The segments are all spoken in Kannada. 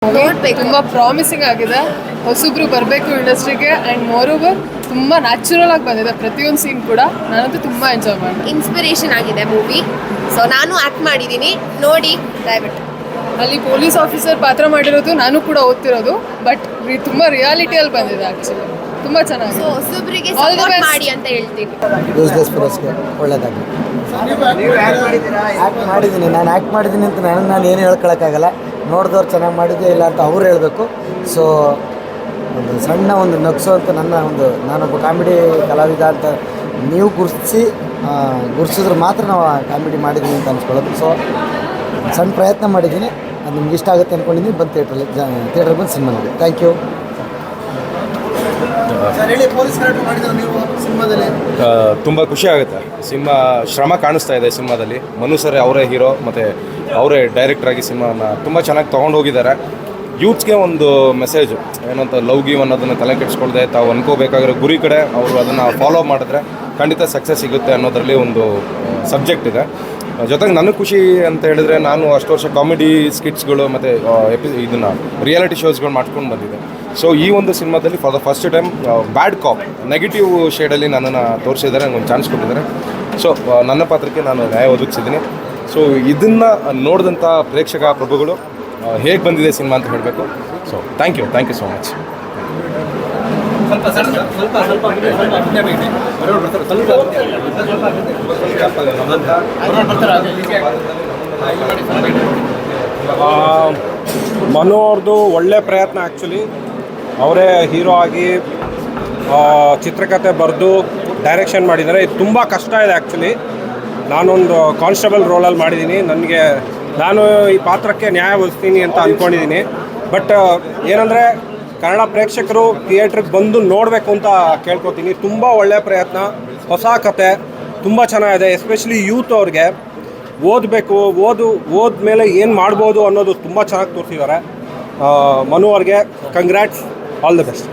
ನೋಡ್ಬೇಕು. ತುಂಬ ಪ್ರಾಮಿಸಿಂಗ್ ಆಗಿದೆ. ಹೊಸಬ್ರು ಬರಬೇಕು ಇಂಡಸ್ಟ್ರಿಗೆ ಆ್ಯಂಡ್ ಮೋರ್ ಓವರ್ ತುಂಬ ನ್ಯಾಚುರಲ್ ಆಗಿ ಬಂದಿದೆ ಪ್ರತಿಯೊಂದು ಸೀನ್ ಕೂಡ. ನಾನಂತೂ ತುಂಬ ಎಂಜಾಯ್ ಮಾಡಿದೆ. ಇನ್ಸ್ಪಿರೇಷನ್ ಆಗಿದೆ ಮೂವಿ. ಸೊ ನಾನು ಆ್ಯಕ್ಟ್ ಮಾಡಿದ್ದೀನಿ, ನೋಡಿ ದಯವಿಟ್ಟು. ಅಲ್ಲಿ ಪೊಲೀಸ್ ಆಫೀಸರ್ ಪಾತ್ರ ಮಾಡಿರೋದು ನಾನು ಕೂಡ ಓದ್ತಿರೋದು, ಬಟ್ ತುಂಬ ರಿಯಾಲಿಟಿಯಲ್ಲಿ ಬಂದಿದೆ ಆ್ಯಕ್ಚುಲಿ. ತುಂಬ ಚೆನ್ನಾಗಿದೆ. ಸೊ ಹೊಸಬ್ರಿಗೆ All the ಸಪೋರ್ಟ್ best. ಮಾಡಿ ಅಂತ ಹೇಳ್ತೀನಿ. ಒಳ್ಳೇದಾಗಿ ಆ್ಯಕ್ಟ್ ಮಾಡಿದ್ದೀನಿ. ನಾನು ಆ್ಯಕ್ಟ್ ಮಾಡಿದ್ದೀನಿ ಅಂತ ನಾನು ಏನು ಹೇಳ್ಕೊಳಕ್ಕಾಗಲ್ಲ. ನೋಡಿದವ್ರು ಚೆನ್ನಾಗಿ ಮಾಡಿದ್ದೆ ಇಲ್ಲ ಅಂತ ಅವ್ರು ಹೇಳಬೇಕು. ಸೊ ಒಂದು ಸಣ್ಣ ಒಂದು ನಗ್ಸು ಅಂತ ನಾನೊಬ್ಬ ಕಾಮಿಡಿ ಕಲಾವಿದ ಅಂತ ನೀವು ಗುರುತಿಸಿದ್ರೆ ಮಾತ್ರ ನಾವು ಕಾಮಿಡಿ ಮಾಡಿದ್ದೀನಿ ಅಂತ ಅನ್ಸ್ಕೊಳ್ಳೋದು. ಸೊ ಸಣ್ಣ ಪ್ರಯತ್ನ ಮಾಡಿದ್ದೀನಿ, ಅದು ನಿಮ್ಗೆ ಇಷ್ಟ ಆಗುತ್ತೆ ಅಂದ್ಕೊಂಡಿದ್ದೀನಿ. ಬಂದು ಥಿಯೇಟ್ರಿಗೆ ಬಂದು ಸಿನಿಮಾ ನೋಡಿ. Thank you. ತುಂಬ ಖುಷಿ ಆಗುತ್ತೆ. ಸಿನಿಮಾ ಶ್ರಮ ಕಾಣಿಸ್ತಾ ಇದೆ ಸಿನಿಮಾದಲ್ಲಿ. ಮನು ಸರ್ ಅವರೇ ಹೀರೋ ಮತ್ತು ಅವರೇ ಡೈರೆಕ್ಟ್ರಾಗಿ ಸಿನಿಮಾನ ತುಂಬ ಚೆನ್ನಾಗಿ ತೊಗೊಂಡು ಹೋಗಿದ್ದಾರೆ. ಯೂತ್ಸ್ಗೆ ಒಂದು ಮೆಸೇಜು ಏನಂತ ಲವ್ ಗಿವ್ ಅನ್ನೋದನ್ನು ತಲೆ ಕೆಡಿಸ್ಕೊಳ್ದೆ ತಾವು ಅನ್ಕೋಬೇಕಾಗಿರೋ ಗುರಿ ಕಡೆ ಅವರು ಅದನ್ನು ಫಾಲೋ ಮಾಡಿದ್ರೆ ಖಂಡಿತ ಸಕ್ಸಸ್ ಸಿಗುತ್ತೆ ಅನ್ನೋದರಲ್ಲಿ ಒಂದು ಸಬ್ಜೆಕ್ಟ್ ಇದೆ. ಜೊತೆಗೆ ನನಗೆ ಖುಷಿ ಅಂತ ಹೇಳಿದ್ರೆ, ನಾನು ಅಷ್ಟು ವರ್ಷ ಕಾಮಿಡಿ ಸ್ಕಿಟ್ಸ್ಗಳು ಮತ್ತು ಇದನ್ನು ರಿಯಾಲಿಟಿ ಶೋಸ್ಗಳು ಮಾಡ್ಕೊಂಡು ಬಂದಿದ್ದೆ. ಸೊ ಈ ಒಂದು ಸಿನಿಮಾದಲ್ಲಿ for the first time bad cop negative ಶೇಡಲ್ಲಿ ನನ್ನನ್ನು ತೋರಿಸಿದ್ದಾರೆ, ನನಗೊಂದು ಚಾನ್ಸ್ ಕೊಟ್ಟಿದ್ದಾರೆ. ಸೊ ನನ್ನ ಪಾತ್ರಕ್ಕೆ ನಾನು ನ್ಯಾಯ ಒದಗಿಸಿದ್ದೀನಿ. ಸೊ ಇದನ್ನು ನೋಡಿದಂಥ ಪ್ರೇಕ್ಷಕ ಪ್ರಭುಗಳು ಹೇಗೆ ಬಂದಿದೆ ಸಿನಿಮಾ ಅಂತ ಹೇಳಬೇಕು. So thank you so much. Manu ಅವ್ರದ್ದು ಒಳ್ಳೆ ಪ್ರಯತ್ನ. ಆ್ಯಕ್ಚುಲಿ ಅವರೇ ಹೀರೋ ಆಗಿ ಚಿತ್ರಕಥೆ ಬರೆದು ಡೈರೆಕ್ಷನ್ ಮಾಡಿದ್ದಾರೆ. ಇದು ತುಂಬ ಕಷ್ಟ ಇದೆ ಆ್ಯಕ್ಚುಲಿ. ನಾನೊಂದು ಕಾನ್ಸ್ಟೇಬಲ್ ರೋಲಲ್ಲಿ ಮಾಡಿದ್ದೀನಿ. ನಾನು ಈ ಪಾತ್ರಕ್ಕೆ ನ್ಯಾಯ ಒದಗಿಸ್ತೀನಿ ಅಂತ ಅಂದ್ಕೊಂಡಿದ್ದೀನಿ. ಬಟ್ ಏನಂದರೆ ಕನ್ನಡ ಪ್ರೇಕ್ಷಕರು ಥಿಯೇಟ್ರಿಗೆ ಬಂದು ನೋಡಬೇಕು ಅಂತ ಕೇಳ್ಕೊತೀನಿ. ತುಂಬ ಒಳ್ಳೆಯ ಪ್ರಯತ್ನ, ಹೊಸ ಕತೆ ತುಂಬ ಚೆನ್ನಾಗಿದೆ. ಎಸ್ಪೆಷಲಿ ಯೂತ್ ಅವ್ರಿಗೆ ಓದಬೇಕು, ಓದ್ಮೇಲೆ ಏನು ಮಾಡ್ಬೋದು ಅನ್ನೋದು ತುಂಬ ಚೆನ್ನಾಗಿ ತೋರಿಸಿದ್ದಾರೆ. ಮನು ಅವ್ರಿಗೆ congrats, all the best.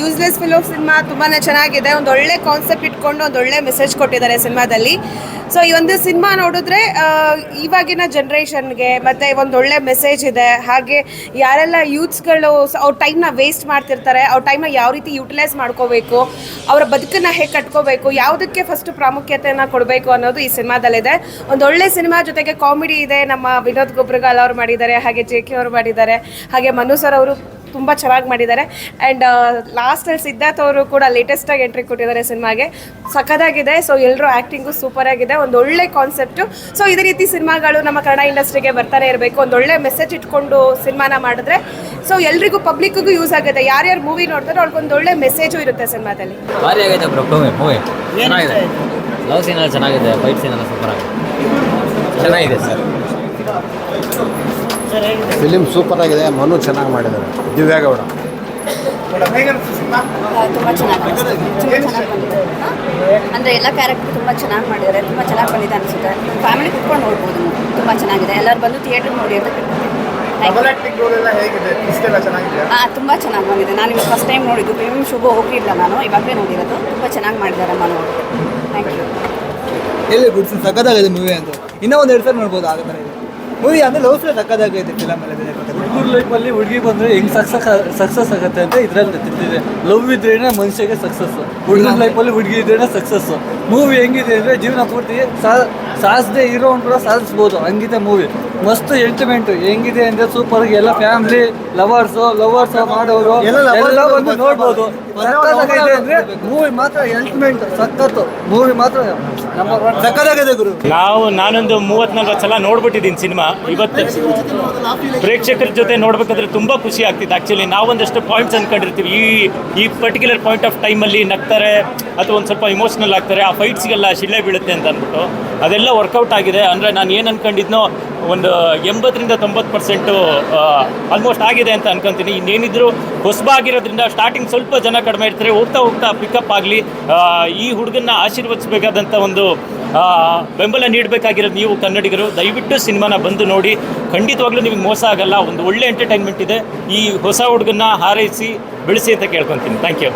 Useless film cinema ತುಂಬಾ ಚೆನ್ನಾಗಿದೆ. ಒಂದು ಒಳ್ಳೆ ಕಾನ್ಸೆಪ್ಟ್ ಇಟ್ಕೊಂಡು ಒಂದು ಒಳ್ಳೆ ಮೆಸೇಜ್ ಕೊಟ್ಟಿದ್ದಾರೆ ಸಿನಿಮಾದಲ್ಲಿ. ಸೊ ಈ ಒಂದು ಸಿನಿಮಾ ನೋಡಿದ್ರೆ ಇವಾಗಿನ ಜನ್ರೇಷನ್ಗೆ ಮತ್ತು ಒಂದು ಒಳ್ಳೆ ಮೆಸೇಜ್ ಇದೆ. ಹಾಗೆ ಯಾರೆಲ್ಲ ಯೂತ್ಸ್ಗಳು ಅವ್ರ ಟೈಮ್ನ ವೇಸ್ಟ್ ಮಾಡ್ತಿರ್ತಾರೆ, ಅವ್ರ ಟೈಮ್ನ ಯಾವ ರೀತಿ ಯುಟಿಲೈಸ್ ಮಾಡ್ಕೋಬೇಕು, ಅವರ ಬದುಕನ್ನು ಹೇಗೆ ಕಟ್ಕೋಬೇಕು, ಯಾವುದಕ್ಕೆ ಫಸ್ಟ್ ಪ್ರಾಮುಖ್ಯತೆಯನ್ನು ಕೊಡಬೇಕು ಅನ್ನೋದು ಈ ಸಿನಿಮಾದಲ್ಲಿದೆ. ಒಂದು ಒಳ್ಳೆ ಸಿನಿಮಾ ಜೊತೆಗೆ ಕಾಮಿಡಿ ಇದೆ. ನಮ್ಮ ವಿನೋದ್ ಗೊಬ್ರಗಾಲ್ ಅವರು ಮಾಡಿದ್ದಾರೆ, ಹಾಗೆ JK ಅವರು ಮಾಡಿದ್ದಾರೆ, ಹಾಗೆ ಮನು ಸರ್ ಅವರು ತುಂಬ ಚೆನ್ನಾಗಿ ಮಾಡಿದ್ದಾರೆ. ಆ್ಯಂಡ್ ಲಾಸ್ಟಲ್ಲಿ ಸಿದ್ಧಾರ್ಥ್ ಅವರು ಕೂಡ ಲೇಟೆಸ್ಟಾಗಿ ಎಂಟ್ರಿ ಕೊಟ್ಟಿದ್ದಾರೆ ಸಿನಿಮಾಗೆ. ಸಖತ್ತಾಗಿದೆ. ಸೊ ಎಲ್ಲರೂ ಆ್ಯಕ್ಟಿಂಗು ಸೂಪರ್ ಆಗಿದೆ. ಒಂದು ಒಳ್ಳೆ ಕಾನ್ಸೆಪ್ಟು. ಸೊ ಇದೇ ರೀತಿ ಸಿನಿಮಾಗಳು ನಮ್ಮ ಕನ್ನಡ ಇಂಡಸ್ಟ್ರಿಗೆ ಬರ್ತಾನೆ ಇರಬೇಕು. ಒಂದು ಒಳ್ಳೆ ಮೆಸೇಜ್ ಇಟ್ಕೊಂಡು ಸಿನಿಮಾನ ಮಾಡಿದ್ರೆ ಸೊ ಎಲ್ರಿಗೂ ಪಬ್ಲಿಕ್ಕಿಗೂ ಯೂಸ್ ಆಗುತ್ತೆ. ಯಾರ್ಯಾರು ಮೂವಿ ನೋಡ್ತಾರೋ ಅವ್ರಿಗೊಂದು ಒಳ್ಳೆ ಮೆಸೇಜು ಇರುತ್ತೆ ಸಿನಿಮಾದಲ್ಲಿ. ಭಾರಿ ಆಗೈತೆ ಬ್ರೋ ಮೂವಿ. ಚೆನ್ನಾಗಿದೆ. ಲವ್ ಸೀನ್ ಎಲ್ಲ ಚೆನ್ನಾಗಿದೆ, ಫೈಟ್ ಸೀನ್ ಎಲ್ಲ ಸೂಪರ್ ಆಗಿದೆ. ಚೆನ್ನಾಗಿದೆ ಸರ್. ಫಿಲಿಮ್ ಸೂಪರ್ ಆಗಿದೆ. ಮನು ಚೆನ್ನಾಗಿ ಮಾಡಿದ್ದಾರೆ. ದಿವ್ಯಾಗೌಡ ತುಂಬ ಚೆನ್ನಾಗಿ ಬಂದಿದೆ. ಅಂದರೆ ಎಲ್ಲ ಕ್ಯಾರೆಕ್ಟರ್ ತುಂಬ ಚೆನ್ನಾಗಿ ಮಾಡಿದ್ದಾರೆ. ತುಂಬ ಚೆನ್ನಾಗಿ ಬಂದಿದೆ ಅನಿಸುತ್ತೆ. ಫ್ಯಾಮಿಲಿ ಕುತ್ಕೊಂಡು ನೋಡ್ಬೋದು. ತುಂಬ ಚೆನ್ನಾಗಿದೆ. ಎಲ್ಲರೂ ಬಂದು ಥಿಯೇಟರ್ ನೋಡಿ ಅಂತ ತುಂಬ ಚೆನ್ನಾಗಿ ಬಂದಿದೆ. ನಾನು ಇವಾಗ ಫಸ್ಟ್ ಟೈಮ್ ನೋಡಿದ್ದು. ಫಿಲ್ಮ್ ಶುಭ ಹೋಗಿಲ್ಲ, ನಾನು ಇವಾಗಲೇ ನೋಡಿರೋದು. ತುಂಬ ಚೆನ್ನಾಗಿ ಮಾಡಿದ್ದಾರೆ ಮನು. Thank you. ಎಲ್ಲಿ ಗುಡ್ಸಿ ಸಕ್ಕತ್ತಾಗಿದೆ ಮೂವಿ ಅಂತ. ಇನ್ನೂ ಒಂದು 2 ಸಲ ನೋಡ್ಬೋದು ಆಗ ಥರ ಇದೆ ಮೂವಿ. ಅಂದರೆ ಲವ್ ಸ್ಟೋರಿ ಸಕ್ಕತ್ತಾಗೈತೆ ಫಿಲಮಲ್ಲಿ. ಹುಡುಗರ ಲೈಫಲ್ಲಿ ಹುಡುಗಿ ಬಂದರೆ ಹೆಂಗೆ ಸಕ್ಸಸ್ ಆಗುತ್ತೆ ಅಂತ ಇದರಲ್ಲಿ ತಿಂತಿದೆ. Love ಇದ್ರೇನೆ ಮನುಷ್ಯಗೆ success. ಹುಡುಗರ ಲೈಫಲ್ಲಿ ಹುಡುಗಿ ಇದ್ರೇನೆ ಸಕ್ಸಸ್ಸು. ಮೂವಿ ಹೆಂಗಿದೆ ಅಂದರೆ ಜೀವನ ಪೂರ್ತಿ ಸಾಧಿಸದೆ ಇರೋನು ಕೂಡ ಸಾಧಿಸ್ಬೋದು, ಹಂಗಿದೆ ಮೂವಿ. ಮಸ್ತ್ ಎಂಟರ್ಟೈನ್ಮೆಂಟು ಹೆಂಗಿದೆ ಅಂದರೆ ಸೂಪರ್ಗೆ. ಎಲ್ಲ ಫ್ಯಾಮಿಲಿ ಲವರ್ಸ್ ಮಾಡೋರು ಎಲ್ಲ ಬಂದು ನೋಡ್ಬೋದು. ಸಕ್ಕತ್ತಾಗಿದೆ ಅಂದರೆ ಮೂವಿ ಮಾತ್ರ ಎಂಟರ್ಟೈನ್ಮೆಂಟ್ ಸಕ್ಕತ್ತು. ಮೂವಿ ಮಾತ್ರ ಸಕ್ಕತ್ತಾಗಿದೆ ಗುರು. ನಾನೊಂದು 30-40 ಸಲ ನೋಡ್ಬಿಟ್ಟಿದ್ದೀನಿ ಸಿನಿಮಾ. ಇವತ್ತು ಪ್ರೇಕ್ಷಕರ ಜೊತೆ ನೋಡ್ಬೇಕಾದ್ರೆ ತುಂಬ ಖುಷಿ ಆಗ್ತಿತ್ತು. ಆ್ಯಕ್ಚುಲಿ ನಾವೊಂದಷ್ಟು ಪಾಯಿಂಟ್ಸ್ ಅಂದ್ಕೊಂಡಿರ್ತೀವಿ, ಈ ಪರ್ಟಿಕ್ಯುಲರ್ ಪಾಯಿಂಟ್ ಆಫ್ ಟೈಮಲ್ಲಿ ನಗ್ತಾರೆ ಅಥವಾ ಒಂದು ಸ್ವಲ್ಪ ಇಮೋಷ್ನಲ್ ಆಗ್ತಾರೆ, ಆ ಫೈಟ್ಸ್ಗೆಲ್ಲ ಶಿಳ್ಳೆ ಬೀಳುತ್ತೆ ಅಂತ ಅಂದ್ಬಿಟ್ಟು ಅದೆಲ್ಲ ವರ್ಕೌಟ್ ಆಗಿದೆ. ಅಂದರೆ ನಾನು ಏನು ಅಂದ್ಕೊಂಡಿದ್ನೋ ಒಂದು 80-90% ಆಲ್ಮೋಸ್ಟ್ ಆಗಿದೆ ಅಂತ ಅನ್ಕೊತೀನಿ. ಇನ್ನೇನಿದ್ರು ಹೊಸಬಾಗಿರೋದ್ರಿಂದ ಸ್ಟಾರ್ಟಿಂಗ್ ಸ್ವಲ್ಪ ಜನ ಕಡಿಮೆ ಇರ್ತಾರೆ, ಹೋಗ್ತಾ ಪಿಕಪ್ ಆಗಲಿ. ಈ ಹುಡುಗನ್ನ ಆಶೀರ್ವದಿಸಬೇಕಾದಂಥ ಒಂದು ಬೆಂಬಲ ನೀಡಬೇಕಾಗಿರೋದು ನೀವು ಕನ್ನಡಿಗರು. ದಯವಿಟ್ಟು ಸಿನಿಮಾನ ಬಂದು ನೋಡಿ. ಖಂಡಿತವಾಗ್ಲೂ ನಿಮಗೆ ಮೋಸ ಆಗಲ್ಲ. ಒಂದು ಒಳ್ಳೆ ಎಂಟರ್ಟೈನ್ಮೆಂಟ್ ಇದೆ. ಈ ಹೊಸ ಹುಡುಗನ್ನ ಹಾರೈಸಿ ಬೆಳೆಸಿ ಅಂತ ಕೇಳ್ಕೊತೀನಿ. Thank you.